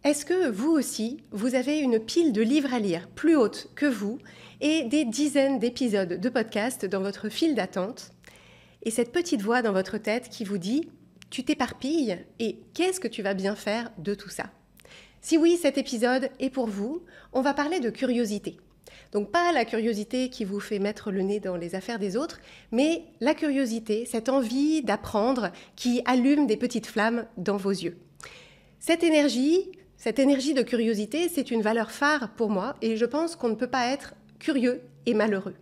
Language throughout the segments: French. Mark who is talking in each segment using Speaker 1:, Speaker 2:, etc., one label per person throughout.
Speaker 1: Est-ce que vous aussi, vous avez une pile de livres à lire plus haute que vous et des dizaines d'épisodes de podcasts dans votre file d'attente et cette petite voix dans votre tête qui vous dit « tu t'éparpilles et qu'est-ce que tu vas bien faire de tout ça ?» Si oui, cet épisode est pour vous, on va parler de curiosité. Donc pas la curiosité qui vous fait mettre le nez dans les affaires des autres, mais la curiosité, cette envie d'apprendre qui allume des petites flammes dans vos yeux. Cette énergie de curiosité, c'est une valeur phare pour moi et je pense qu'on ne peut pas être curieux et malheureux.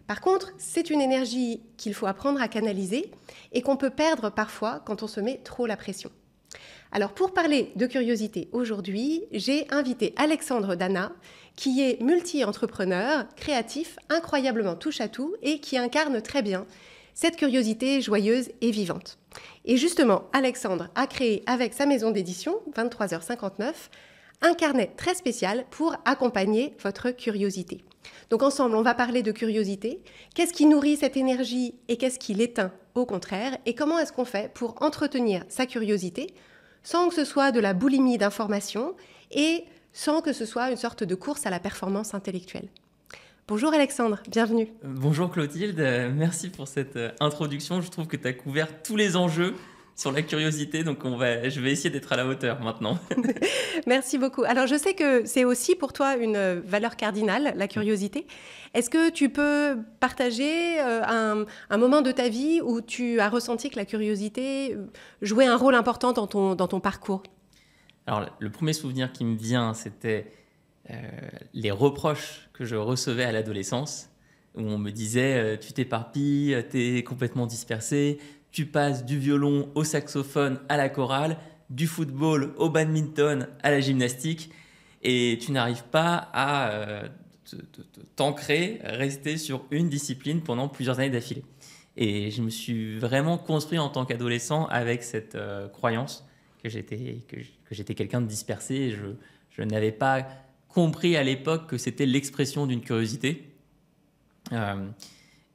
Speaker 1: Par contre, c'est une énergie qu'il faut apprendre à canaliser et qu'on peut perdre parfois quand on se met trop la pression. Alors pour parler de curiosité aujourd'hui, j'ai invité Alexandre Dana, qui est multi-entrepreneur, créatif, incroyablement touche-à-tout et qui incarne très bien cette curiosité joyeuse et vivante. Et justement, Alexandre a créé avec sa maison d'édition, 23h59, un carnet très spécial pour accompagner votre curiosité. Donc ensemble, on va parler de curiosité. Qu'est-ce qui nourrit cette énergie et qu'est-ce qui l'éteint au contraire? Et comment est-ce qu'on fait pour entretenir sa curiosité sans que ce soit de la boulimie d'informations et sans que ce soit une sorte de course à la performance intellectuelle? Bonjour Alexandre, bienvenue.
Speaker 2: Bonjour Clotilde, merci pour cette introduction. Je trouve que tu as couvert tous les enjeux sur la curiosité, donc je vais essayer d'être à la hauteur maintenant.
Speaker 1: Merci beaucoup. Alors je sais que c'est aussi pour toi une valeur cardinale, la curiosité. Est-ce que tu peux partager un moment de ta vie où tu as ressenti que la curiosité jouait un rôle important dans ton parcours?
Speaker 2: Alors le premier souvenir qui me vient, c'était les reproches que je recevais à l'adolescence, où on me disait tu t'éparpilles, t'es complètement dispersé, tu passes du violon au saxophone à la chorale, du football au badminton à la gymnastique, et tu n'arrives pas à t'ancrer, rester sur une discipline pendant plusieurs années d'affilée. Et je me suis vraiment construit en tant qu'adolescent avec cette croyance que j'étais quelqu'un de dispersé. Je n'avais pas compris à l'époque que c'était l'expression d'une curiosité.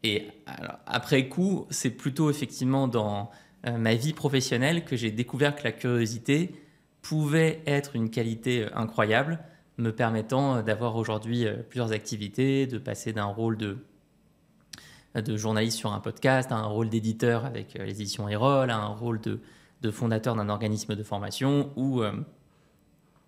Speaker 2: Et alors, après coup, c'est plutôt effectivement dans ma vie professionnelle que j'ai découvert que la curiosité pouvait être une qualité incroyable, me permettant d'avoir aujourd'hui plusieurs activités, de passer d'un rôle de journaliste sur un podcast à un rôle d'éditeur avec les éditions Erol, à un rôle de fondateur d'un organisme de formation ou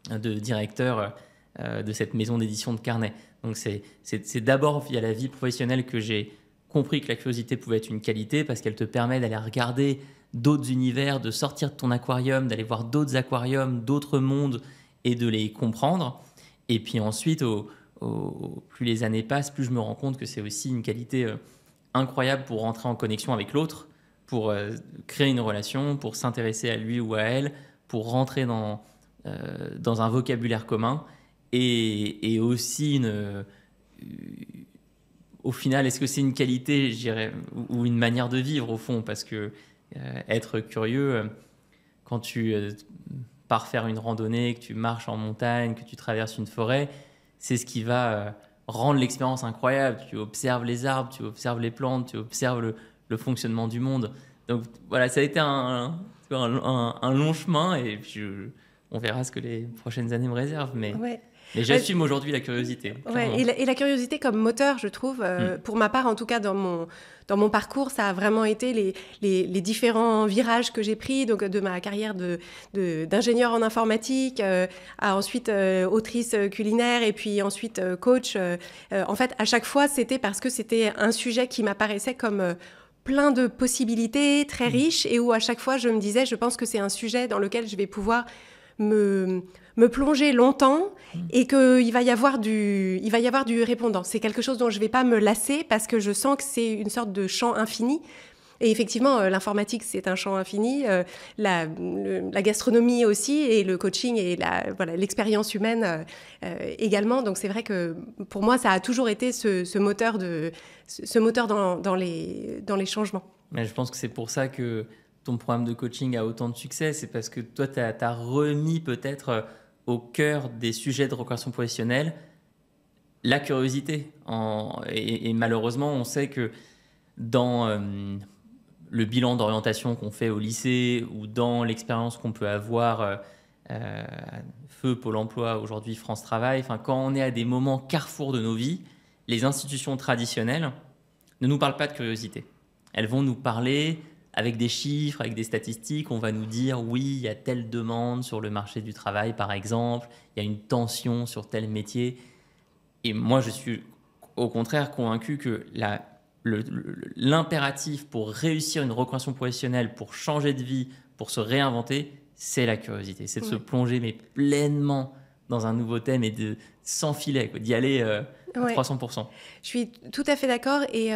Speaker 2: de directeur de cette maison d'édition de carnet. Donc c'est d'abord via la vie professionnelle que j'ai compris que la curiosité pouvait être une qualité parce qu'elle te permet d'aller regarder d'autres univers, de sortir de ton aquarium, d'aller voir d'autres aquariums, d'autres mondes et de les comprendre. Et puis ensuite, plus les années passent, plus je me rends compte que c'est aussi une qualité incroyable pour rentrer en connexion avec l'autre, pour créer une relation, pour s'intéresser à lui ou à elle, pour rentrer dans un vocabulaire commun et aussi au final, est-ce que c'est une qualité, je dirais, ou une manière de vivre au fond? Parce que être curieux, quand tu pars faire une randonnée, que tu marches en montagne, que tu traverses une forêt, c'est ce qui va rendre l'expérience incroyable. Tu observes les arbres, tu observes les plantes, tu observes le fonctionnement du monde. Donc voilà, ça a été un long chemin et puis on verra ce que les prochaines années me réservent. Mais j'assume aujourd'hui la curiosité.
Speaker 1: Ouais, et la curiosité comme moteur, je trouve, pour ma part, en tout cas dans mon parcours, ça a vraiment été les différents virages que j'ai pris, donc de ma carrière d'ingénieur en informatique à ensuite autrice culinaire et puis ensuite coach. En fait, à chaque fois, c'était parce que c'était un sujet qui m'apparaissait comme plein de possibilités, très riche, et où à chaque fois, je me disais, je pense que c'est un sujet dans lequel je vais pouvoir me plonger longtemps et qu'il va y avoir du répondant. C'est quelque chose dont je ne vais pas me lasser parce que je sens que c'est une sorte de champ infini. Et effectivement, l'informatique, c'est un champ infini, la gastronomie aussi, et le coaching et l'expérience humaine également. Donc c'est vrai que pour moi, ça a toujours été ce moteur dans les changements.
Speaker 2: Mais je pense que c'est pour ça que ton programme de coaching a autant de succès, c'est parce que toi, tu as remis peut-être au cœur des sujets de reconversion professionnelle la curiosité. Et malheureusement, on sait que dans le bilan d'orientation qu'on fait au lycée ou dans l'expérience qu'on peut avoir feu Pôle emploi, aujourd'hui France Travail, enfin, quand on est à des moments carrefour de nos vies, les institutions traditionnelles ne nous parlent pas de curiosité. Elles vont nous parler avec des chiffres, avec des statistiques. On va nous dire, oui, il y a telle demande sur le marché du travail, par exemple. Il y a une tension sur tel métier. Et moi, je suis au contraire convaincu que l'impératif pour réussir une reconversion professionnelle, pour changer de vie, pour se réinventer, c'est la curiosité. C'est de se plonger mais pleinement dans un nouveau thème et sans filet, d'y aller à 300%.
Speaker 1: Je suis tout à fait d'accord. Et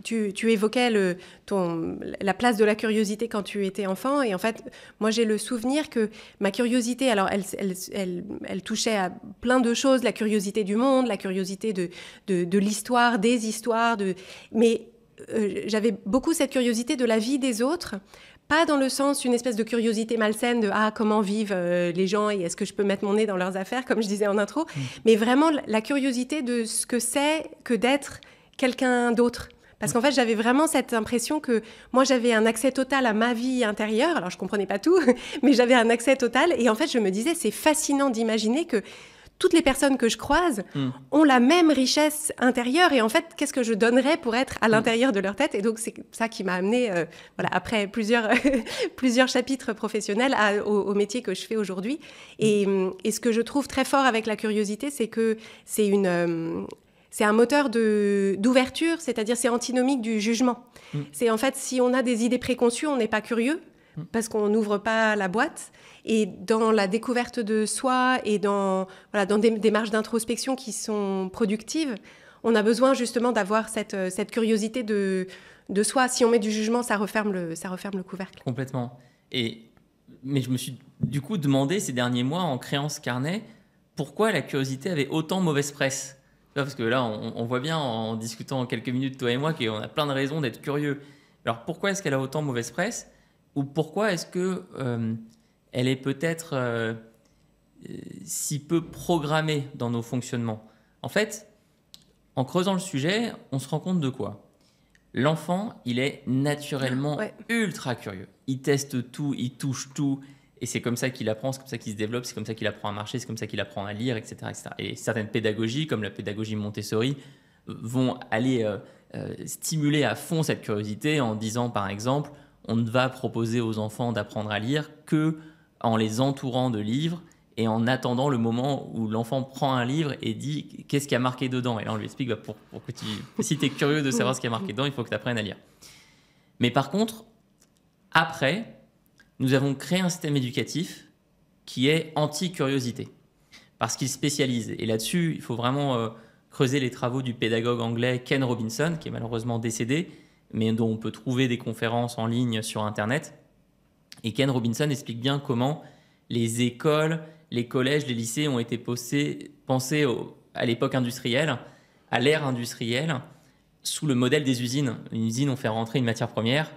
Speaker 1: tu évoquais la place de la curiosité quand tu étais enfant. Et en fait, moi, j'ai le souvenir que ma curiosité, alors elle touchait à plein de choses, la curiosité du monde, la curiosité de l'histoire, des histoires. Mais j'avais beaucoup cette curiosité de la vie des autres. Pas dans le sens une espèce de curiosité malsaine de comment vivent les gens et est-ce que je peux mettre mon nez dans leurs affaires, comme je disais en intro, mais vraiment la curiosité de ce que c'est que d'être quelqu'un d'autre. Parce qu'en fait, j'avais vraiment cette impression que moi, j'avais un accès total à ma vie intérieure. Alors, je ne comprenais pas tout, mais j'avais un accès total. Et en fait, je me disais, c'est fascinant d'imaginer que toutes les personnes que je croise ont la même richesse intérieure. Et en fait, qu'est-ce que je donnerais pour être à l'intérieur de leur tête? Et donc, c'est ça qui m'a amené, après plusieurs chapitres professionnels, au métier que je fais aujourd'hui. Et ce que je trouve très fort avec la curiosité, c'est que c'est un moteur d'ouverture, c'est-à-dire c'est antinomique du jugement. C'est en fait, si on a des idées préconçues, on n'est pas curieux, parce qu'on n'ouvre pas la boîte. Et dans la découverte de soi et dans des démarches d'introspection qui sont productives, on a besoin justement d'avoir cette curiosité de soi. Si on met du jugement, ça referme le couvercle.
Speaker 2: Complètement. Mais je me suis du coup demandé ces derniers mois, en créant ce carnet, pourquoi la curiosité avait autant mauvaise presse. Parce que là, on voit bien en discutant en quelques minutes, toi et moi, qu'on a plein de raisons d'être curieux. Alors pourquoi est-ce qu'elle a autant mauvaise presse? Ou pourquoi est-ce que elle est peut-être si peu programmée dans nos fonctionnements? En fait, en creusant le sujet, on se rend compte de quoi? L'enfant, il est naturellement ultra curieux. Il teste tout, il touche tout, et c'est comme ça qu'il apprend, c'est comme ça qu'il se développe, c'est comme ça qu'il apprend à marcher, c'est comme ça qu'il apprend à lire, etc., etc. Et certaines pédagogies, comme la pédagogie Montessori, vont aller stimuler à fond cette curiosité en disant, par exemple, on ne va proposer aux enfants d'apprendre à lire que en les entourant de livres et en attendant le moment où l'enfant prend un livre et dit qu'est-ce qu'il y a marqué dedans. Et là, on lui explique pour que si tu es curieux de savoir ce qu'il y a marqué dedans, il faut que tu apprennes à lire. Mais par contre, après, nous avons créé un système éducatif qui est anti-curiosité parce qu'il spécialise. Et là-dessus, il faut vraiment creuser les travaux du pédagogue anglais Ken Robinson, qui est malheureusement décédé, mais dont on peut trouver des conférences en ligne sur Internet. Et Ken Robinson explique bien comment les écoles, les collèges, les lycées ont été pensés à l'époque industrielle, à l'ère industrielle, sous le modèle des usines. Une usine, on fait rentrer une matière première,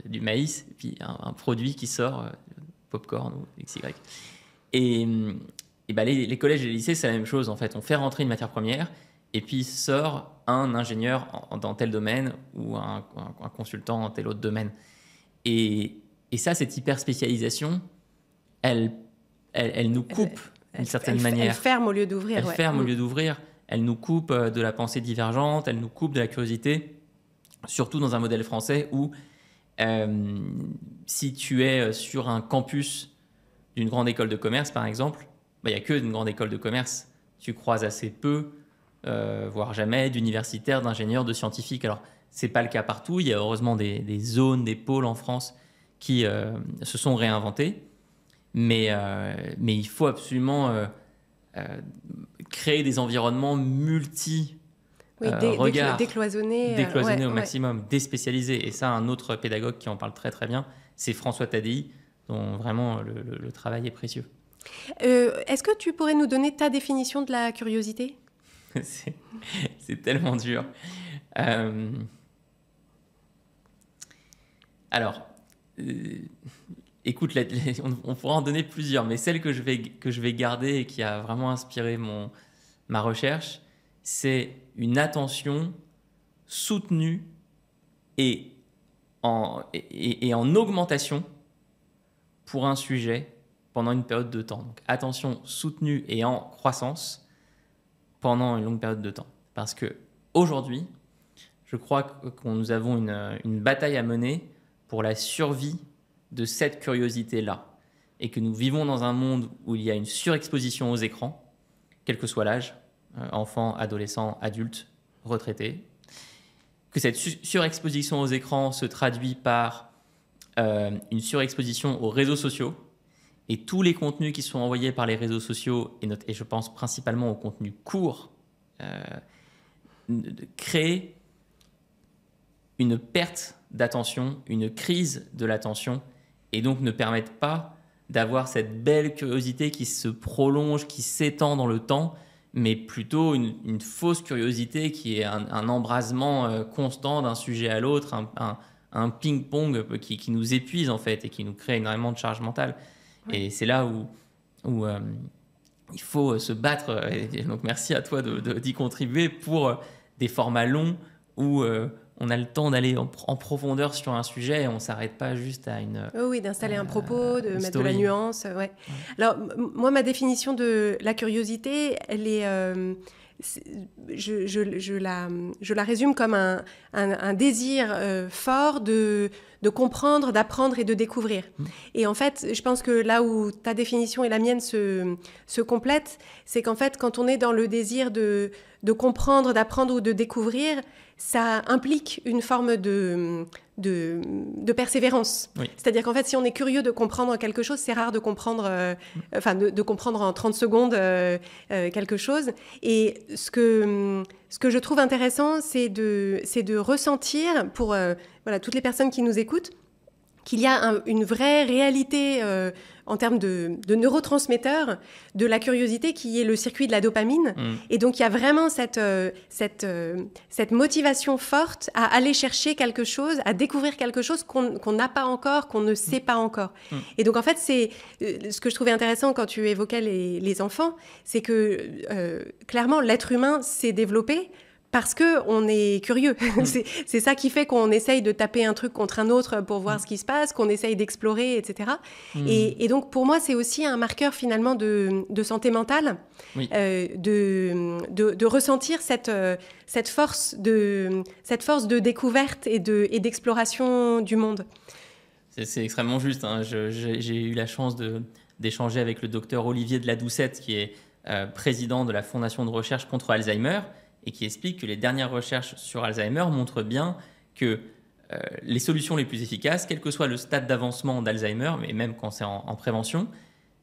Speaker 2: du maïs, et puis un produit qui sort, popcorn ou XY. Et les collèges et les lycées, c'est la même chose en fait. On fait rentrer une matière première, et puis sort un ingénieur dans tel domaine ou un consultant dans tel autre domaine. Et ça, cette hyper spécialisation, elle nous coupe d'une certaine manière.
Speaker 1: Elle ferme au lieu d'ouvrir.
Speaker 2: Elle ferme au lieu d'ouvrir. Elle nous coupe de la pensée divergente, elle nous coupe de la curiosité, surtout dans un modèle français où si tu es sur un campus d'une grande école de commerce, par exemple, il n'y a que d'une grande école de commerce. Tu croises assez peu, voire jamais, d'universitaires, d'ingénieurs, de scientifiques. Alors, ce n'est pas le cas partout. Il y a heureusement des zones, des pôles en France qui se sont réinventés. Mais il faut absolument créer des environnements regards,
Speaker 1: décloisonnés
Speaker 2: au maximum, déspécialisés. Et ça, un autre pédagogue qui en parle très très bien, c'est François Tadei, dont vraiment le travail est précieux.
Speaker 1: Est-ce que tu pourrais nous donner ta définition de la curiosité?
Speaker 2: C'est tellement dur. Alors, écoute, on pourra en donner plusieurs, mais celle que je vais garder et qui a vraiment inspiré ma recherche, c'est une attention soutenue et en augmentation pour un sujet pendant une période de temps. Donc, attention soutenue et en croissance pendant une longue période de temps. Parce qu'aujourd'hui, je crois que nous avons une bataille à mener pour la survie de cette curiosité-là. Et que nous vivons dans un monde où il y a une surexposition aux écrans, quel que soit l'âge, enfant, adolescent, adulte, retraité. Que cette surexposition aux écrans se traduit par une surexposition aux réseaux sociaux. Et tous les contenus qui sont envoyés par les réseaux sociaux, et je pense principalement aux contenus courts, créent une perte d'attention, une crise de l'attention, et donc ne permettent pas d'avoir cette belle curiosité qui se prolonge, qui s'étend dans le temps, mais plutôt une fausse curiosité qui est un embrasement constant d'un sujet à l'autre, un ping-pong qui nous épuise en fait et qui nous crée énormément de charge mentale. Oui. Et c'est là où il faut se battre. Et donc merci à toi d'y contribuer pour des formats longs où on a le temps d'aller en profondeur sur un sujet et on ne s'arrête pas juste à une...
Speaker 1: Oui, d'installer un propos, de mettre de la nuance. Ouais. Alors, moi, ma définition de la curiosité, elle est... je la résume comme un désir fort de comprendre, d'apprendre et de découvrir. Et en fait, je pense que là où ta définition et la mienne se complètent, c'est qu'en fait, quand on est dans le désir de comprendre, d'apprendre ou de découvrir, ça implique une forme de persévérance. Oui. C'est-à-dire qu'en fait, si on est curieux de comprendre quelque chose, c'est rare de comprendre, de comprendre en 30 secondes quelque chose. Et ce que je trouve intéressant, c'est de ressentir pour toutes les personnes qui nous écoutent, qu'il y a une vraie réalité en termes de neurotransmetteurs de la curiosité qui est le circuit de la dopamine. Et donc, il y a vraiment cette motivation forte à aller chercher quelque chose, à découvrir quelque chose qu'on n'a pas encore, qu'on ne sait pas encore. Et donc, en fait, c'est ce que je trouvais intéressant quand tu évoquais les enfants, c'est que clairement, l'être humain s'est développé parce qu'on est curieux. C'est ça qui fait qu'on essaye de taper un truc contre un autre pour voir ce qui se passe, qu'on essaye d'explorer, etc. Et donc, pour moi, c'est aussi un marqueur finalement de santé mentale, oui. de ressentir cette force de découverte et d'exploration du monde.
Speaker 2: C'est extrêmement juste. Hein. J'ai eu la chance d'échanger avec le docteur Olivier de la Doucette, qui est président de la Fondation de recherche contre Alzheimer, et qui explique que les dernières recherches sur Alzheimer montrent bien que les solutions les plus efficaces, quel que soit le stade d'avancement d'Alzheimer, mais même quand c'est en prévention,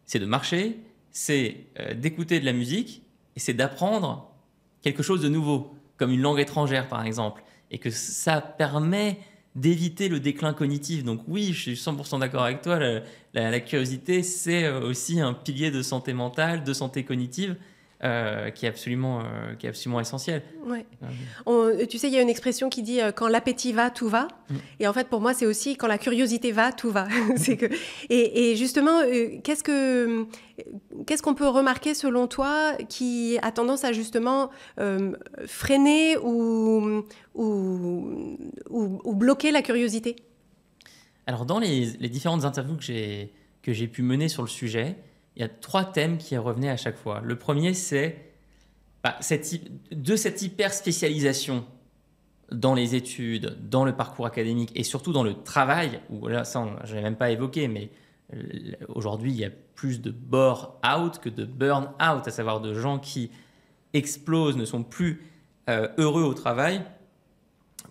Speaker 2: c'est de marcher, c'est d'écouter de la musique et c'est d'apprendre quelque chose de nouveau, comme une langue étrangère par exemple, et que ça permet d'éviter le déclin cognitif. Donc oui, je suis 100% d'accord avec toi, la curiosité, c'est aussi un pilier de santé mentale, de santé cognitive, qui est absolument essentiel. Ouais.
Speaker 1: Tu sais, il y a une expression qui dit quand l'appétit va, tout va. Et en fait, pour moi, c'est aussi quand la curiosité va, tout va. Et justement, qu'est-ce qu'on peut remarquer selon toi qui a tendance à justement freiner ou bloquer la curiosité ?
Speaker 2: Alors, dans les différentes interviews que j'ai pu mener sur le sujet, il y a 3 thèmes qui revenaient à chaque fois. Le premier, c'est cette hyper-spécialisation dans les études, dans le parcours académique et surtout dans le travail, où là, ça, je n'ai même pas évoqué, mais aujourd'hui, il y a plus de bore-out que de burn-out, à savoir de gens qui explosent, ne sont plus heureux au travail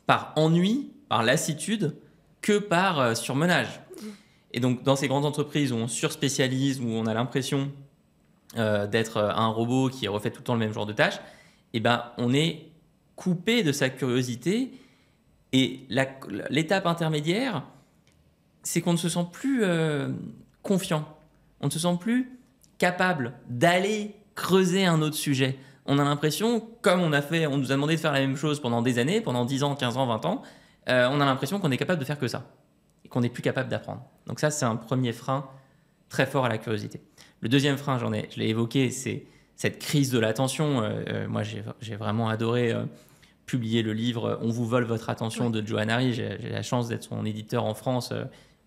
Speaker 2: par ennui, par lassitude, que par surmenage. Et donc, dans ces grandes entreprises où on surspécialise, où on a l'impression d'être un robot qui refait tout le temps le même genre de tâches, eh ben, on est coupé de sa curiosité. Et l'étape intermédiaire, c'est qu'on ne se sent plus confiant. On ne se sent plus capable d'aller creuser un autre sujet. On a l'impression, comme on nous a demandé de faire la même chose pendant des années, pendant 10 ans, 15 ans, 20 ans, on a l'impression qu'on est capable de faire que ça. Qu'on n'est plus capable d'apprendre. Donc ça, c'est un premier frein très fort à la curiosité. Le deuxième frein, je l'ai évoqué, c'est cette crise de l'attention. Moi, j'ai vraiment adoré publier le livre « On vous vole votre attention » de Johann Hari. J'ai la chance d'être son éditeur en France.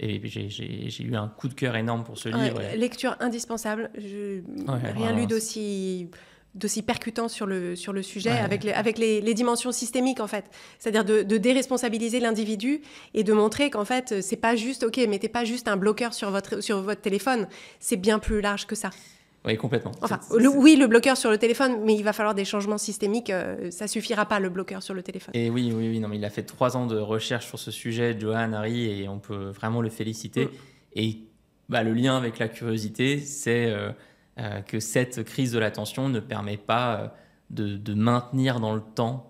Speaker 2: Et j'ai eu un coup de cœur énorme pour ce livre.
Speaker 1: Lecture indispensable. Rien lu d'aussi percutant sur le sujet, avec les dimensions systémiques, en fait. C'est-à-dire de déresponsabiliser l'individu et de montrer qu'en fait, c'est pas juste, OK, mettez pas juste un bloqueur sur votre téléphone. C'est bien plus large que ça.
Speaker 2: Oui, complètement.
Speaker 1: Enfin, oui, le bloqueur sur le téléphone, mais il va falloir des changements systémiques. Ça suffira pas, le bloqueur sur le téléphone.
Speaker 2: Et oui, non, mais il a fait 3 ans de recherche sur ce sujet, Johan Hari, et on peut vraiment le féliciter. Et le lien avec la curiosité, c'est que cette crise de l'attention ne permet pas de maintenir dans le temps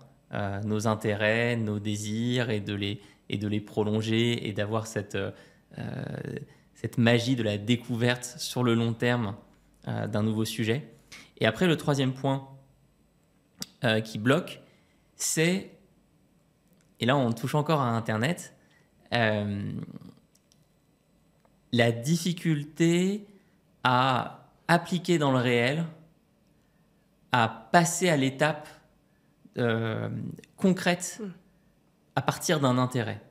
Speaker 2: nos intérêts, nos désirs, et de les prolonger, et d'avoir cette magie de la découverte sur le long terme d'un nouveau sujet. Et après, le 3e point qui bloque, c'est, et là on touche encore à Internet, la difficulté à appliquer dans le réel, à passer à l'étape concrète à partir d'un intérêt.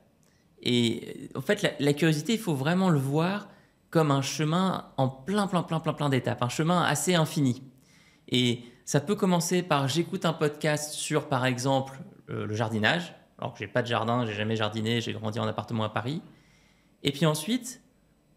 Speaker 2: Et en fait, la curiosité, il faut vraiment le voir comme un chemin en plein d'étapes, un chemin assez infini. Et ça peut commencer par j'écoute un podcast sur, par exemple, le jardinage, alors que j'ai pas de jardin, j'ai jamais jardiné, j'ai grandi en appartement à Paris. Et puis ensuite,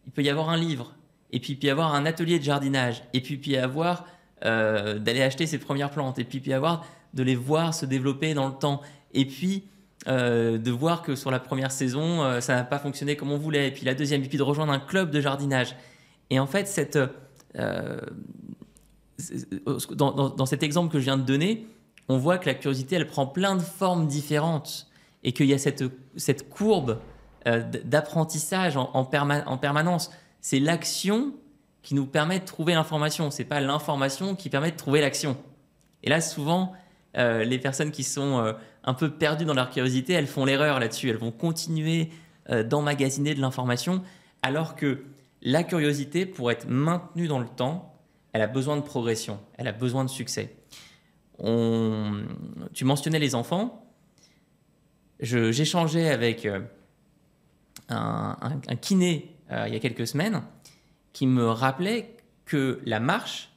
Speaker 2: il peut y avoir un livre, et puis il peut y avoir un atelier de jardinage, et puis il peut y avoir d'aller acheter ses premières plantes, et puis il peut y avoir de les voir se développer dans le temps, et puis de voir que sur la première saison, ça n'a pas fonctionné comme on voulait, et puis la deuxième, et puis de rejoindre un club de jardinage. Et en fait, dans cet exemple que je viens de donner, on voit que la curiosité, elle prend plein de formes différentes, et qu'il y a cette courbe d'apprentissage en permanence. C'est l'action qui nous permet de trouver l'information, c'est pas l'information qui permet de trouver l'action. Et là, souvent, les personnes qui sont un peu perdues dans leur curiosité, elles font l'erreur là-dessus. Elles vont continuer d'emmagasiner de l'information, alors que la curiosité, pour être maintenue dans le temps, elle a besoin de progression, elle a besoin de succès. Tu mentionnais les enfants. J'échangeais avec un kiné il y a quelques semaines qui me rappelait que la marche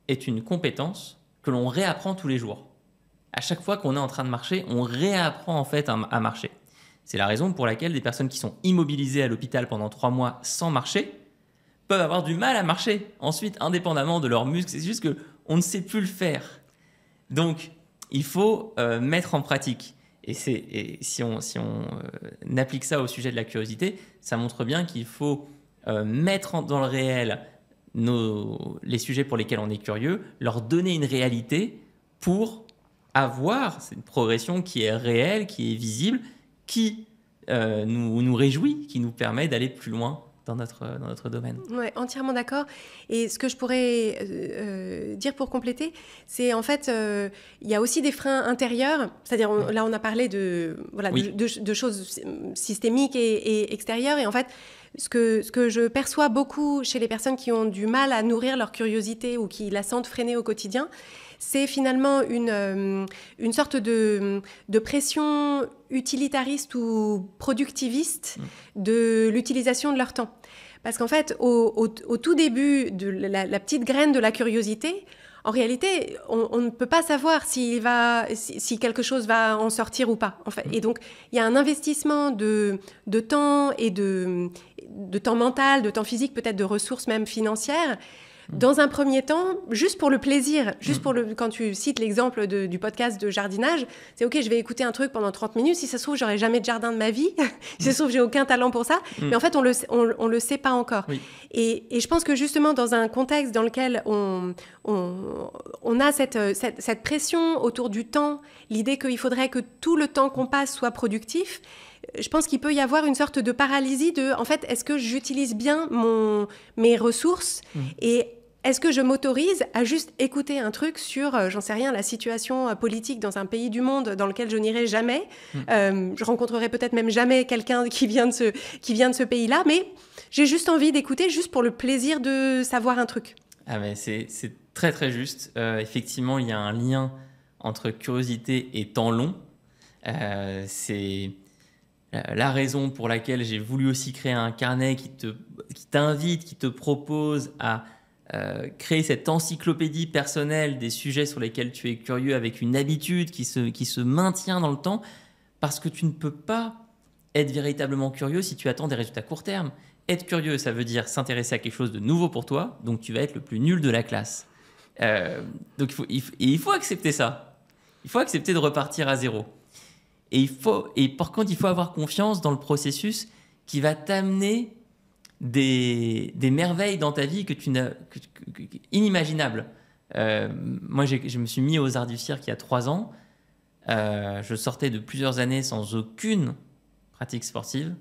Speaker 2: est une compétence que l'on réapprend tous les jours. À chaque fois qu'on est en train de marcher, on réapprend en fait à marcher. C'est la raison pour laquelle des personnes qui sont immobilisées à l'hôpital pendant 3 mois sans marcher peuvent avoir du mal à marcher ensuite, indépendamment de leurs muscles. C'est juste qu'on ne sait plus le faire. Donc, il faut mettre en pratique. Et si on applique ça au sujet de la curiosité, ça montre bien qu'il faut mettre dans le réel les sujets pour lesquels on est curieux, leur donner une réalité pour avoir cette progression qui est réelle, qui est visible, qui nous réjouit, qui nous permet d'aller plus loin dans notre domaine.
Speaker 1: Oui, entièrement d'accord. Et ce que je pourrais dire pour compléter, c'est en fait, il y a aussi des freins intérieurs. C'est-à-dire, là, on a parlé de choses systémiques et extérieures. Et en fait, ce que je perçois beaucoup chez les personnes qui ont du mal à nourrir leur curiosité ou qui la sentent freinée au quotidien, c'est finalement une sorte de pression utilitariste ou productiviste de l'utilisation de leur temps. Parce qu'en fait, au tout début de la petite graine de la curiosité, en réalité, on ne peut pas savoir si quelque chose va en sortir ou pas. En fait. Et donc, il y a un investissement de temps et de temps mental, de temps physique, peut-être de ressources même financières, dans un premier temps, juste pour le plaisir, quand tu cites l'exemple du podcast de jardinage, c'est OK, je vais écouter un truc pendant 30 minutes, si ça se trouve, j'aurai jamais de jardin de ma vie, si ça se trouve, j'ai aucun talent pour ça, mais en fait, on le sait pas encore. Oui. Et je pense que justement, dans un contexte dans lequel on a cette pression autour du temps, l'idée qu'il faudrait que tout le temps qu'on passe soit productif, je pense qu'il peut y avoir une sorte de paralysie en fait, est-ce que j'utilise bien mes ressources et est-ce que je m'autorise à juste écouter un truc sur, j'en sais rien, la situation politique dans un pays du monde dans lequel je n'irai jamais. Je rencontrerai peut-être même jamais quelqu'un qui vient de ce pays-là, mais j'ai juste envie d'écouter juste pour le plaisir de savoir un truc.
Speaker 2: Ah mais c'est très très juste. Effectivement, il y a un lien entre curiosité et temps long. C'est la raison pour laquelle j'ai voulu aussi créer un carnet qui t'invite, qui te propose à créer cette encyclopédie personnelle des sujets sur lesquels tu es curieux avec une habitude qui se maintient dans le temps, parce que tu ne peux pas être véritablement curieux si tu attends des résultats court terme. Être curieux, ça veut dire s'intéresser à quelque chose de nouveau pour toi, donc tu vas être le plus nul de la classe. Donc il faut accepter ça. Il faut accepter de repartir à zéro. Et par contre, il faut avoir confiance dans le processus qui va t'amener des merveilles dans ta vie inimaginables. Moi, je me suis mis aux arts du cirque il y a 3 ans. Je sortais de plusieurs années sans aucune pratique sportive.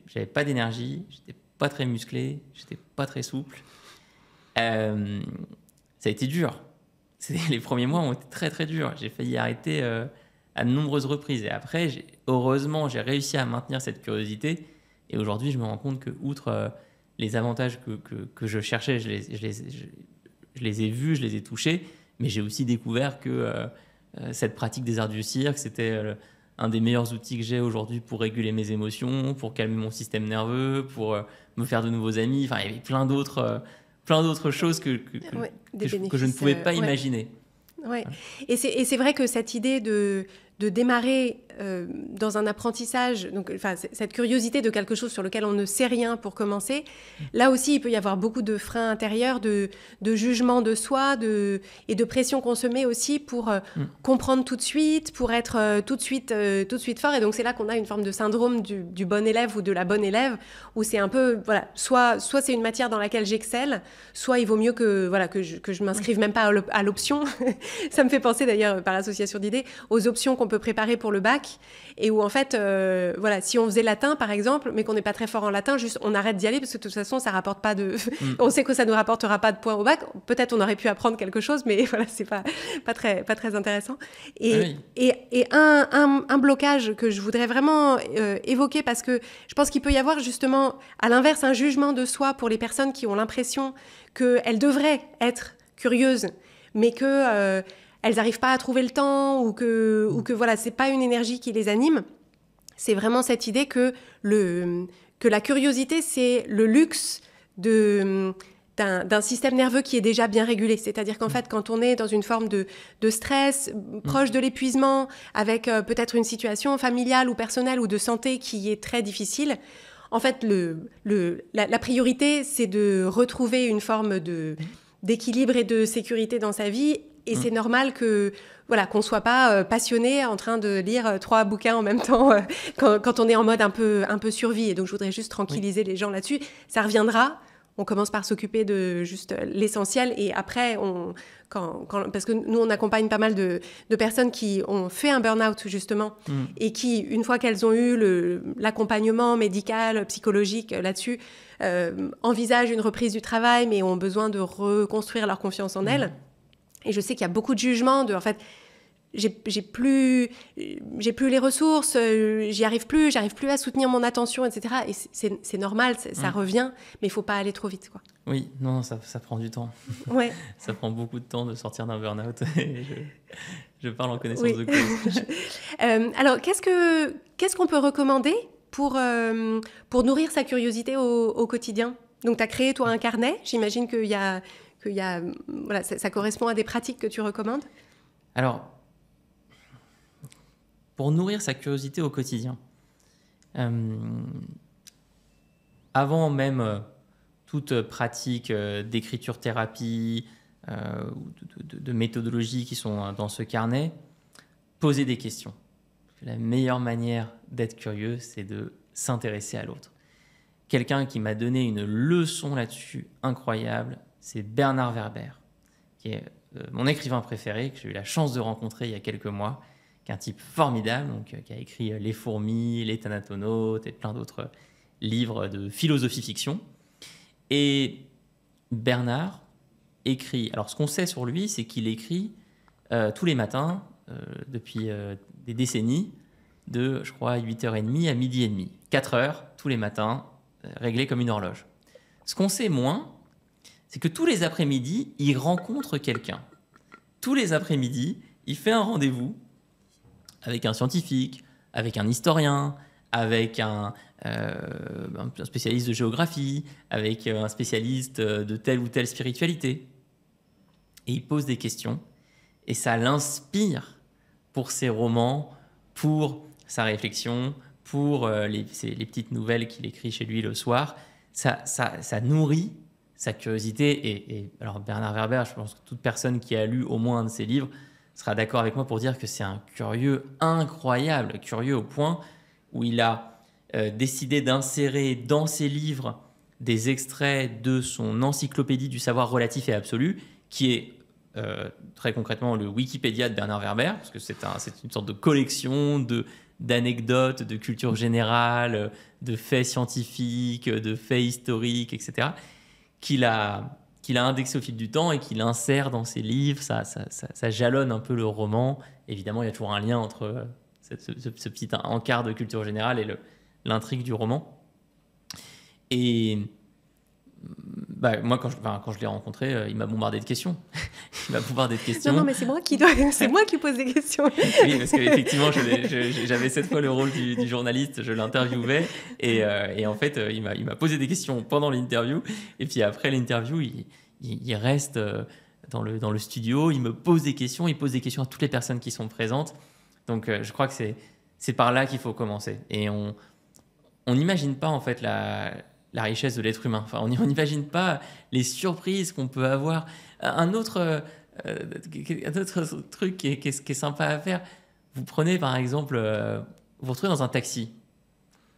Speaker 2: J'avais pas d'énergie, j'étais pas très musclé, j'étais pas très souple. Ça a été dur. Les premiers mois ont été très très durs. J'ai failli arrêter à de nombreuses reprises. Et après, heureusement, j'ai réussi à maintenir cette curiosité. Et aujourd'hui, je me rends compte que, outre les avantages que je cherchais, je les ai vus, je les ai touchés. Mais j'ai aussi découvert que cette pratique des arts du cirque, c'était un des meilleurs outils que j'ai aujourd'hui pour réguler mes émotions, pour calmer mon système nerveux, pour me faire de nouveaux amis. Enfin, il y avait plein d'autres choses que je ne pouvais pas imaginer.
Speaker 1: Ouais. Et c'est vrai que cette idée de démarrer dans un apprentissage, donc, cette curiosité de quelque chose sur lequel on ne sait rien pour commencer, là aussi, il peut y avoir beaucoup de freins intérieurs, de jugement de soi et de pression qu'on se met aussi pour comprendre tout de suite, pour être tout de suite fort. Et donc, c'est là qu'on a une forme de syndrome du bon élève ou de la bonne élève, où c'est un peu, voilà, soit c'est une matière dans laquelle j'excelle, soit il vaut mieux que je m'inscrive même pas à l'option. Ça me fait penser d'ailleurs, par association d'idées, aux options qu'on peut préparer pour le bac, et où en fait, si on faisait latin par exemple, mais qu'on n'est pas très fort en latin, juste on arrête d'y aller parce que de toute façon ça rapporte pas de... on sait que ça nous rapportera pas de points au bac. Peut-être on aurait pu apprendre quelque chose, mais voilà, c'est pas très intéressant. Et un blocage que je voudrais vraiment évoquer, parce que je pense qu'il peut y avoir justement, à l'inverse, un jugement de soi pour les personnes qui ont l'impression qu'elles devraient être curieuses, mais que elles n'arrivent pas à trouver le temps, ou que voilà, c'est pas une énergie qui les anime. C'est vraiment cette idée que la curiosité, c'est le luxe d'un système nerveux qui est déjà bien régulé. C'est-à-dire qu'en fait, quand on est dans une forme de stress, proche de l'épuisement, avec peut-être une situation familiale ou personnelle ou de santé qui est très difficile, en fait, la priorité, c'est de retrouver une forme d'équilibre et de sécurité dans sa vie. Et c'est normal qu'on ne soit pas passionné en train de lire 3 bouquins en même temps quand on est en mode un peu survie. Et donc, je voudrais juste tranquilliser les gens là-dessus. Ça reviendra. On commence par s'occuper de juste l'essentiel. Et après, parce que nous, on accompagne pas mal de personnes qui ont fait un burn-out, justement, et qui, une fois qu'elles ont eu l'accompagnement médical, psychologique là-dessus, envisagent une reprise du travail, mais ont besoin de reconstruire leur confiance en elles. Et je sais qu'il y a beaucoup de jugements de, en fait, j'ai plus les ressources, j'arrive plus à soutenir mon attention, etc. Et c'est normal, ça revient, mais il faut pas aller trop vite, quoi.
Speaker 2: Oui, non, ça prend du temps.
Speaker 1: Ouais.
Speaker 2: Ça prend beaucoup de temps de sortir d'un burn-out. Je parle en connaissance de cause.
Speaker 1: Alors, qu'est-ce qu'on peut recommander pour nourrir sa curiosité au quotidien? Donc, tu as créé, toi, un carnet. J'imagine qu'il y a voilà, ça correspond à des pratiques que tu recommandes?
Speaker 2: Alors, pour nourrir sa curiosité au quotidien, avant même toute pratique d'écriture-thérapie ou de méthodologie qui sont dans ce carnet, poser des questions. La meilleure manière d'être curieux, c'est de s'intéresser à l'autre. Quelqu'un qui m'a donné une leçon là-dessus incroyable, c'est Bernard Werber, qui est mon écrivain préféré, que j'ai eu la chance de rencontrer il y a quelques mois, qui est un type formidable, donc, qui a écrit Les fourmis, Les Thanatonautes et plein d'autres livres de philosophie-fiction. Et Bernard écrit... Alors, ce qu'on sait sur lui, c'est qu'il écrit tous les matins, depuis des décennies, de, je crois, 8h30 à 12h30. 4 heures, tous les matins, réglé comme une horloge. Ce qu'on sait moins, c'est que tous les après-midi, il rencontre quelqu'un. Tous les après-midi, il fait un rendez-vous avec un scientifique, avec un historien, avec un spécialiste de géographie, avec un spécialiste de telle ou telle spiritualité. Et il pose des questions et ça l'inspire pour ses romans, pour sa réflexion, pour les petites nouvelles qu'il écrit chez lui le soir. Ça nourrit sa curiosité. Et alors Bernard Werber, je pense que toute personne qui a lu au moins un de ses livres sera d'accord avec moi pour dire que c'est un curieux incroyable, curieux au point où il a décidé d'insérer dans ses livres des extraits de son encyclopédie du savoir relatif et absolu, qui est très concrètement le Wikipédia de Bernard Werber, parce que c'est une sorte de collection d'anecdotes, de culture générale, de faits scientifiques, de faits historiques, etc., qu'il a indexé au fil du temps et qu'il insère dans ses livres. Ça jalonne un peu le roman. Évidemment, il y a toujours un lien entre ce petit encart de culture générale et l'intrigue du roman. Et moi, quand je l'ai rencontré, il m'a bombardé de questions. Il m'a bombardé de questions.
Speaker 1: Non, mais c'est moi qui pose des questions.
Speaker 2: Oui, parce qu'effectivement, j'avais cette fois le rôle du journaliste, je l'interviewais. Et en fait, il m'a posé des questions pendant l'interview. Et puis après l'interview, il reste dans le studio, il me pose des questions, il pose des questions à toutes les personnes qui sont présentes. Donc, je crois que c'est par là qu'il faut commencer. Et on n'imagine pas, en fait, la richesse de l'être humain. Enfin, on n'imagine pas les surprises qu'on peut avoir. Un autre truc qui est sympa à faire, vous prenez par exemple, vous vous retrouvez dans un taxi,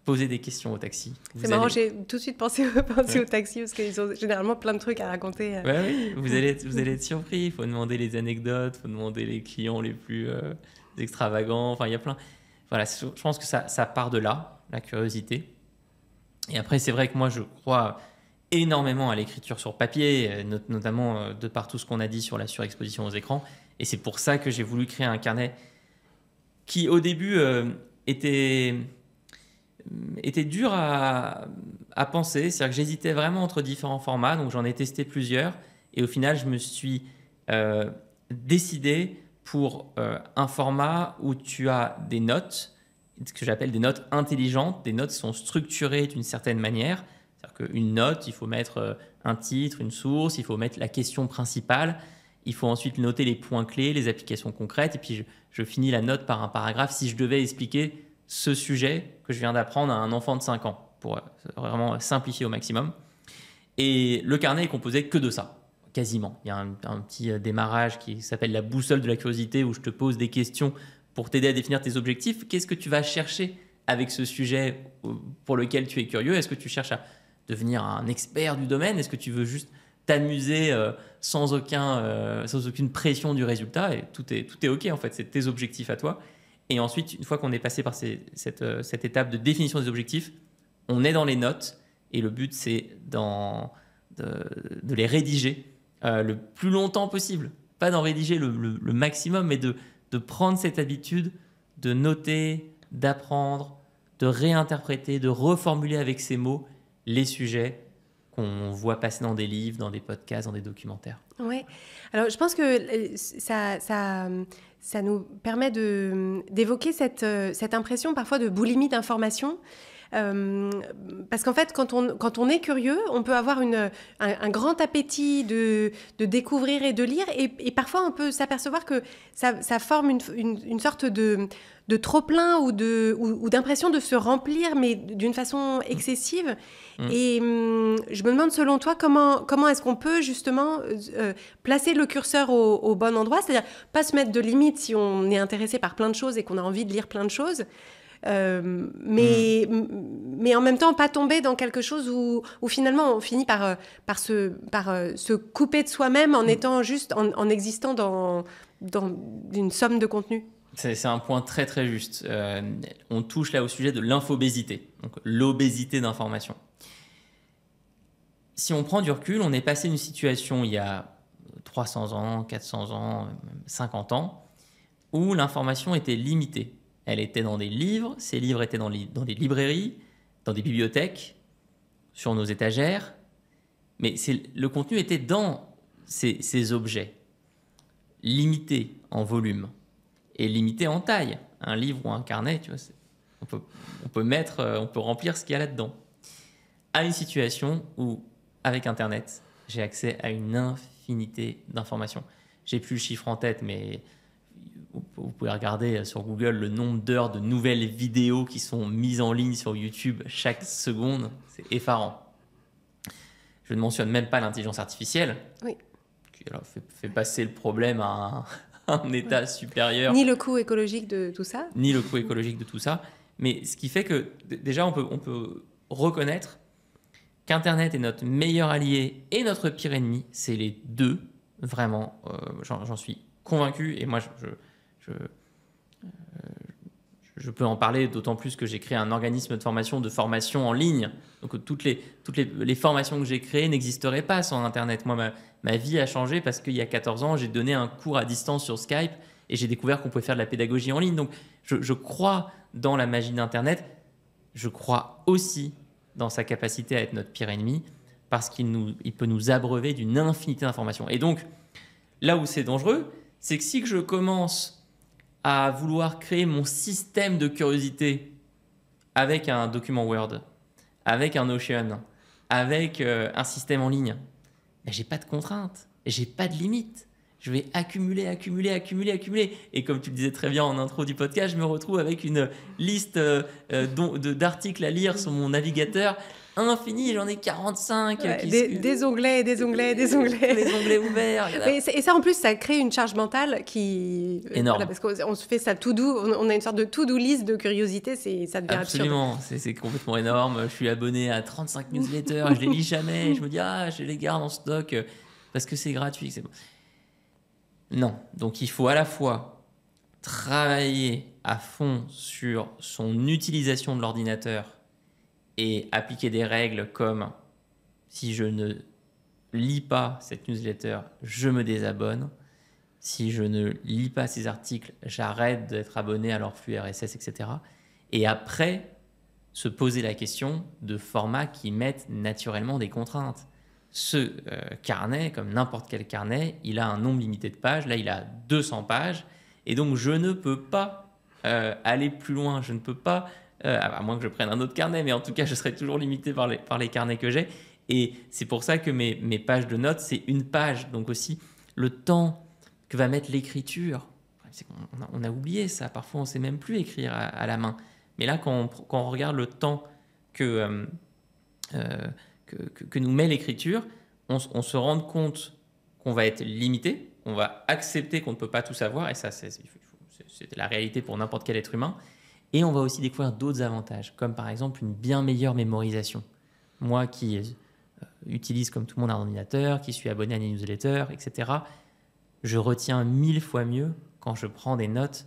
Speaker 2: posez des questions au taxi.
Speaker 1: C'est marrant, j'ai tout de suite pensé au taxi parce qu'ils ont généralement plein de trucs à raconter.
Speaker 2: Ouais, oui, vous allez être surpris, il faut demander les anecdotes, il faut demander les clients les plus extravagants, enfin il y a plein. Voilà, je pense que ça part de là, la curiosité. Et après, c'est vrai que moi, je crois énormément à l'écriture sur papier, notamment de par tout ce qu'on a dit sur la surexposition aux écrans. Et c'est pour ça que j'ai voulu créer un carnet qui, au début, était dur à penser. C'est-à-dire que j'hésitais vraiment entre différents formats, donc j'en ai testé plusieurs. Et au final, je me suis décidé pour un format où tu as des notes, ce que j'appelle des notes intelligentes. Des notes sont structurées d'une certaine manière. C'est-à-dire qu'une note, il faut mettre un titre, une source, il faut mettre la question principale, il faut ensuite noter les points clés, les applications concrètes, et puis je finis la note par un paragraphe si je devais expliquer ce sujet que je viens d'apprendre à un enfant de 5 ans, pour vraiment simplifier au maximum. Et le carnet est composé que de ça, quasiment. Il y a un petit démarrage qui s'appelle la boussole de la curiosité, où je te pose des questions pour t'aider à définir tes objectifs. Qu'est-ce que tu vas chercher avec ce sujet pour lequel tu es curieux? Est-ce que tu cherches à devenir un expert du domaine? Est-ce que tu veux juste t'amuser sans aucune pression du résultat? Et tout est OK, en fait. C'est tes objectifs à toi. Et ensuite, une fois qu'on est passé par cette étape de définition des objectifs, on est dans les notes. Et le but, c'est de les rédiger le plus longtemps possible. Pas d'en rédiger le maximum, mais de prendre cette habitude de noter, d'apprendre, de réinterpréter, de reformuler avec ces mots les sujets qu'on voit passer dans des livres, dans des podcasts, dans des documentaires.
Speaker 1: Oui. Alors, je pense que ça nous permet d'évoquer cette impression parfois de boulimie d'information. Parce qu'en fait, quand on est curieux, on peut avoir un grand appétit de découvrir et de lire, et parfois on peut s'apercevoir que ça forme une sorte de trop-plein ou d'impression de se remplir, mais d'une façon excessive. Et je me demande, selon toi, comment est-ce qu'on peut justement placer le curseur au bon endroit, c'est-à-dire pas se mettre de limites si on est intéressé par plein de choses et qu'on a envie de lire plein de choses, mais en même temps pas tomber dans quelque chose où finalement on finit par se couper de soi-même en étant juste en existant dans une somme de contenu.
Speaker 2: C'est un point très très juste. On touche là au sujet de l'infobésité, donc l'obésité d'information. Si on prend du recul, on est passé d'une situation il y a 300 ans, 400 ans, 50 ans, où l'information était limitée. Elle était dans des livres, ces livres étaient dans des librairies, dans des bibliothèques, sur nos étagères, mais le contenu était dans ces objets, limités en volume et limité en taille. Un livre ou un carnet, tu vois, on peut remplir ce qu'il y a là-dedans. À une situation où, avec Internet, j'ai accès à une infinité d'informations. J'ai plus le chiffre en tête, mais vous pouvez regarder sur Google le nombre d'heures de nouvelles vidéos qui sont mises en ligne sur YouTube chaque seconde. C'est effarant. Je ne mentionne même pas l'intelligence artificielle,
Speaker 1: oui.
Speaker 2: qui alors, fait passer le problème à un état supérieur.
Speaker 1: Ni le coût écologique de tout ça.
Speaker 2: Ni le coût écologique de tout ça. Mais ce qui fait que, déjà, on peut reconnaître qu'Internet est notre meilleur allié et notre pire ennemi. C'est les deux, vraiment. J'en suis convaincu. Et moi, je peux en parler, d'autant plus que j'ai créé un organisme de formation en ligne. Donc, toutes les formations que j'ai créées n'existeraient pas sans Internet. Moi, ma vie a changé parce qu'il y a 14 ans, j'ai donné un cours à distance sur Skype et j'ai découvert qu'on pouvait faire de la pédagogie en ligne. Donc, je crois dans la magie d'Internet. Je crois aussi dans sa capacité à être notre pire ennemi parce qu'il peut nous abreuver d'une infinité d'informations. Et donc, là où c'est dangereux, c'est que si je commence à vouloir créer mon système de curiosité avec un document Word, avec un Notion, avec un système en ligne, ben, j'ai pas de contraintes, j'ai pas de limites. Je vais accumuler. Et comme tu le disais très bien en intro du podcast, je me retrouve avec une liste d'articles à lire sur mon navigateur infinie. J'en ai 45.
Speaker 1: Ouais, des onglets.
Speaker 2: Les onglets ouverts.
Speaker 1: Et ça, en plus, ça crée une charge mentale qui...
Speaker 2: énorme.
Speaker 1: Voilà, parce qu'on se fait ça to-do. On a une sorte de to-do list de curiosité. Ça devient
Speaker 2: absolument.
Speaker 1: absurde.
Speaker 2: C'est complètement énorme. Je suis abonné à 35 newsletters. Je les lis jamais. Je me dis, je les garde en stock parce que c'est gratuit. C'est bon. Non, donc il faut à la fois travailler à fond sur son utilisation de l'ordinateur et appliquer des règles comme si je ne lis pas cette newsletter, je me désabonne. Si je ne lis pas ces articles, j'arrête d'être abonné à leur flux RSS, etc. Et après, se poser la question de formats qui mettent naturellement des contraintes. Ce carnet, comme n'importe quel carnet, il a un nombre limité de pages. Là, il a 200 pages. Et donc, je ne peux pas aller plus loin. Je ne peux pas, à moins que je prenne un autre carnet, mais en tout cas, je serai toujours limité par les carnets que j'ai. Et c'est pour ça que mes pages de notes, c'est une page. Donc aussi, le temps que va mettre l'écriture. C'est qu'on a oublié ça. Parfois, on ne sait même plus écrire à la main. Mais là, quand on regarde le temps que nous met l'écriture, on se rend compte qu'on va être limité, qu'on va accepter qu'on ne peut pas tout savoir, et ça, c'est la réalité pour n'importe quel être humain. Et on va aussi découvrir d'autres avantages, comme par exemple une bien meilleure mémorisation. Moi qui utilise comme tout le monde un ordinateur, qui suis abonné à des newsletters, etc., je retiens 1000 fois mieux quand je prends des notes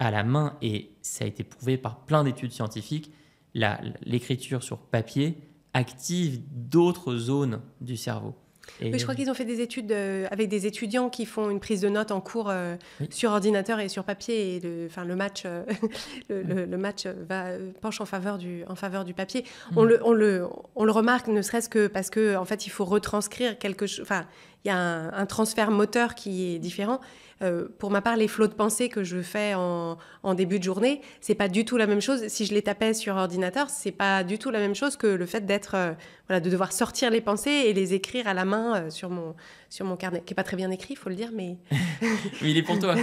Speaker 2: à la main, et ça a été prouvé par plein d'études scientifiques. L'écriture sur papier active d'autres zones du cerveau.
Speaker 1: Et oui, je crois qu'ils ont fait des études avec des étudiants qui font une prise de notes en cours
Speaker 2: oui.
Speaker 1: sur ordinateur et sur papier. Et le match, le match penche en faveur du papier. On le remarque, ne serait-ce que parce que en fait, il faut retranscrire quelque chose. Enfin, il y a un transfert moteur qui est différent. Pour ma part, les flots de pensée que je fais en début de journée, c'est pas du tout la même chose. Si je les tapais sur ordinateur, c'est pas du tout la même chose que le fait de devoir sortir les pensées et les écrire à la main sur mon carnet, qui est pas très bien écrit, il faut le dire, mais...
Speaker 2: Mais il est pour toi.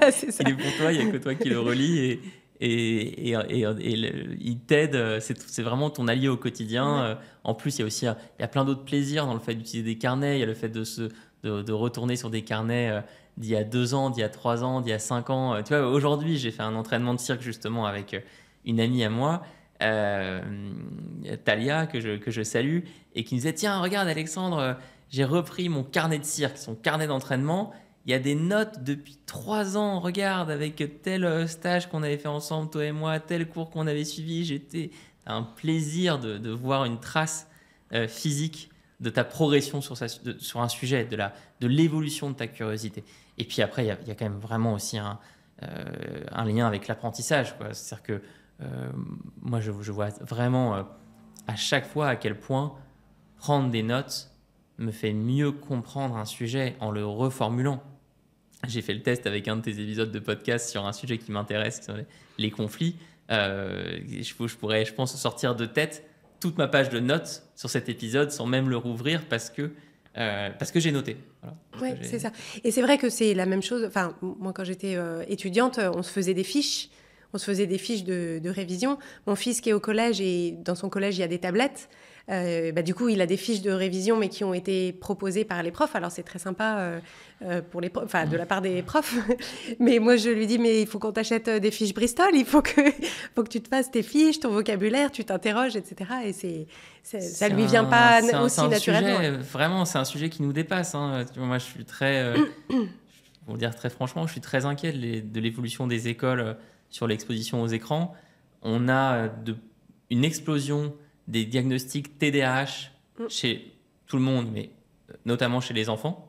Speaker 1: C'est ça.
Speaker 2: Il est pour toi, il n'y a que toi qui le relis et il t'aide. C'est vraiment ton allié au quotidien.
Speaker 1: Ouais.
Speaker 2: En plus, il y a plein d'autres plaisirs dans le fait d'utiliser des carnets. Il y a le fait de retourner sur des carnets d'il y a 2 ans, d'il y a 3 ans, d'il y a 5 ans. Tu vois, aujourd'hui, j'ai fait un entraînement de cirque justement avec une amie à moi, Talia, que je salue, et qui nous disait, tiens, regarde Alexandre, j'ai repris mon carnet de cirque, son carnet d'entraînement. Il y a des notes depuis 3 ans, regarde, avec tel stage qu'on avait fait ensemble, toi et moi, tel cours qu'on avait suivi. J'étais un plaisir de voir une trace physique de ta progression sur un sujet, de l'évolution de ta curiosité. Et puis après, il y a quand même vraiment aussi un lien avec l'apprentissage, quoi. C'est-à-dire que moi, je vois vraiment à chaque fois à quel point prendre des notes me fait mieux comprendre un sujet en le reformulant. J'ai fait le test avec un de tes épisodes de podcast sur un sujet qui m'intéresse, qui sont les conflits. Je pourrais, je pense, sortir de tête toute ma page de notes sur cet épisode sans même le rouvrir parce que j'ai noté. Voilà.
Speaker 1: Oui, c'est ça. Et c'est vrai que c'est la même chose. Enfin, moi, quand j'étais étudiante, on se faisait des fiches. On se faisait des fiches de révision. Mon fils qui est au collège, et dans son collège, il y a des tablettes. Du coup, il a des fiches de révision, mais qui ont été proposées par les profs. Alors, c'est très sympa pour les profs, de la part des profs. Mais moi, je lui dis, mais il faut qu'on t'achète des fiches Bristol. Il faut que tu te fasses tes fiches, ton vocabulaire, tu t'interroges, etc. Et ça lui vient pas aussi naturellement.
Speaker 2: Sujet, vraiment, c'est un sujet qui nous dépasse. Hein. Moi, je suis très... pour dire très franchement, je suis très inquiet de l'évolution des écoles sur l'exposition aux écrans. On a une explosion des diagnostics TDAH chez tout le monde, mais notamment chez les enfants,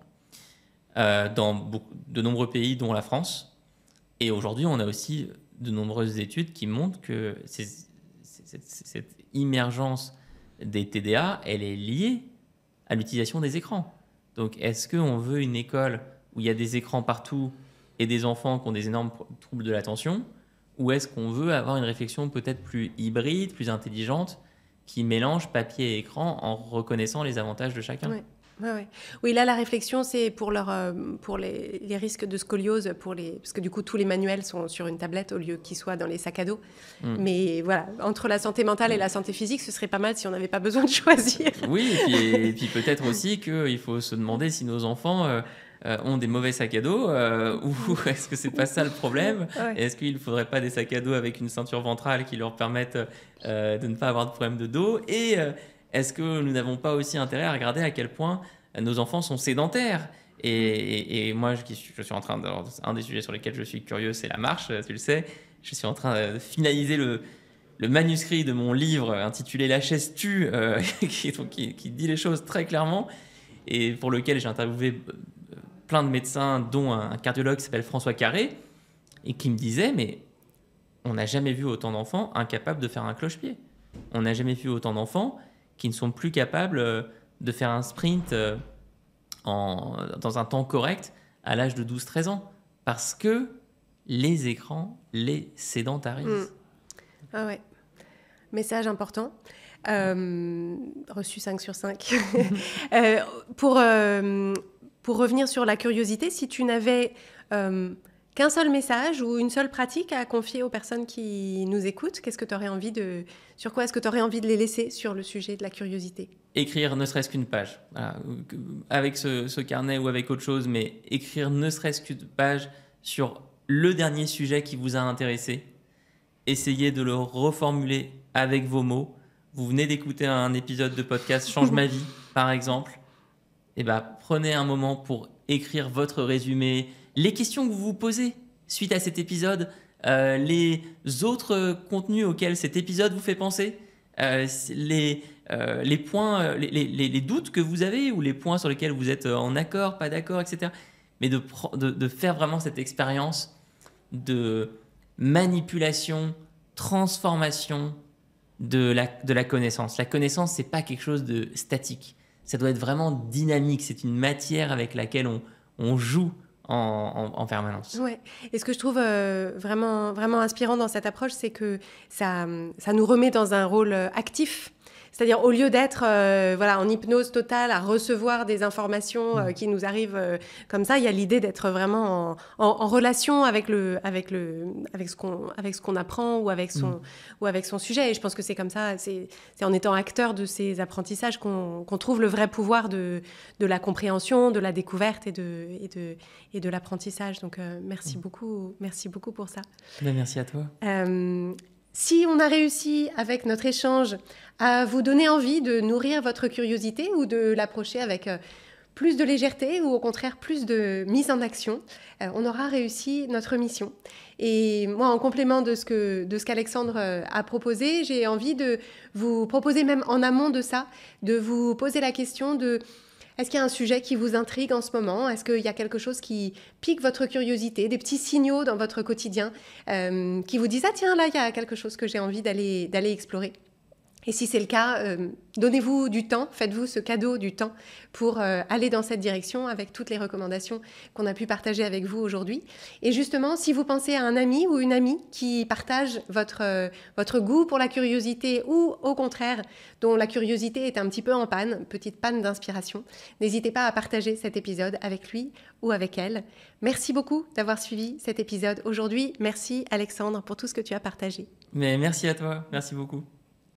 Speaker 2: dans de nombreux pays, dont la France. Et aujourd'hui, on a aussi de nombreuses études qui montrent que cette immergence des TDA, elle est liée à l'utilisation des écrans. Donc, est-ce qu'on veut une école où il y a des écrans partout et des enfants qui ont des énormes troubles de l'attention, ou est-ce qu'on veut avoir une réflexion peut-être plus hybride, plus intelligente, qui mélange papier et écran en reconnaissant les avantages de chacun?
Speaker 1: Oui, là, la réflexion, c'est pour les risques de scoliose, parce que du coup, tous les manuels sont sur une tablette au lieu qu'ils soient dans les sacs à dos. Mais voilà, entre la santé mentale et la santé physique, ce serait pas mal si on n'avait pas besoin de choisir.
Speaker 2: Oui, et puis peut-être aussi qu'il faut se demander si nos enfants ont des mauvais sacs à dos, ou est-ce que c'est pas ça le problème? Est-ce qu'il ne faudrait pas des sacs à dos avec une ceinture ventrale qui leur permettent de ne pas avoir de problème de dos? Et est-ce que nous n'avons pas aussi intérêt à regarder à quel point nos enfants sont sédentaires? Et moi, je suis en train de... Alors, un des sujets sur lesquels je suis curieux, c'est la marche, tu le sais. Je suis en train de finaliser le manuscrit de mon livre intitulé La chaise tue, qui dit les choses très clairement, et pour lequel j'ai interviewé plein de médecins, dont un cardiologue qui s'appelle François Carré, et qui me disait, mais on n'a jamais vu autant d'enfants incapables de faire un cloche-pied. On n'a jamais vu autant d'enfants qui ne sont plus capables de faire un sprint dans un temps correct à l'âge de 12-13 ans. Parce que les écrans les sédentarisent.
Speaker 1: Ah ouais. Message important. Reçu 5 sur 5. Pour revenir sur la curiosité, si tu n'avais qu'un seul message ou une seule pratique à confier aux personnes qui nous écoutent, sur quoi est-ce que tu aurais envie de les laisser sur le sujet de la curiosité?
Speaker 2: Écrire ne serait-ce qu'une page. Voilà. Avec ce carnet ou avec autre chose, mais écrire ne serait-ce qu'une page sur le dernier sujet qui vous a intéressé. Essayez de le reformuler avec vos mots. Vous venez d'écouter un épisode de podcast Change ma vie, par exemple. Prenez un moment pour écrire votre résumé, les questions que vous vous posez suite à cet épisode, les autres contenus auxquels cet épisode vous fait penser, les points, les doutes que vous avez ou les points sur lesquels vous êtes en accord, pas d'accord, etc. Mais de faire vraiment cette expérience de manipulation, transformation de la connaissance. La connaissance, c'est pas quelque chose de statique. Ça doit être vraiment dynamique. C'est une matière avec laquelle on joue en permanence.
Speaker 1: Ouais. Et ce que je trouve vraiment, vraiment inspirant dans cette approche, c'est que ça nous remet dans un rôle actif. C'est-à-dire, au lieu d'être en hypnose totale, à recevoir des informations qui nous arrivent comme ça, il y a l'idée d'être vraiment en relation avec ce qu'on apprend ou avec son sujet. Et je pense que c'est comme ça, c'est en étant acteur de ces apprentissages qu'on trouve le vrai pouvoir de la compréhension, de la découverte et de l'apprentissage. Donc, merci beaucoup pour ça.
Speaker 2: Merci à toi.
Speaker 1: Si on a réussi avec notre échange à vous donner envie de nourrir votre curiosité ou de l'approcher avec plus de légèreté ou au contraire plus de mise en action, on aura réussi notre mission. Et moi, en complément de ce qu'Alexandre a proposé, j'ai envie de vous proposer même en amont de ça, de vous poser la question de... Est-ce qu'il y a un sujet qui vous intrigue en ce moment? Est-ce qu'il y a quelque chose qui pique votre curiosité, des petits signaux dans votre quotidien qui vous disent « Ah tiens, là, il y a quelque chose que j'ai envie d'aller explorer ». Et si c'est le cas, donnez-vous du temps, faites-vous ce cadeau du temps pour aller dans cette direction avec toutes les recommandations qu'on a pu partager avec vous aujourd'hui. Et justement, si vous pensez à un ami ou une amie qui partage votre goût pour la curiosité ou au contraire, dont la curiosité est un petit peu en panne, petite panne d'inspiration, n'hésitez pas à partager cet épisode avec lui ou avec elle. Merci beaucoup d'avoir suivi cet épisode aujourd'hui. Merci Alexandre pour tout ce que tu as partagé.
Speaker 2: Mais merci à toi, merci beaucoup.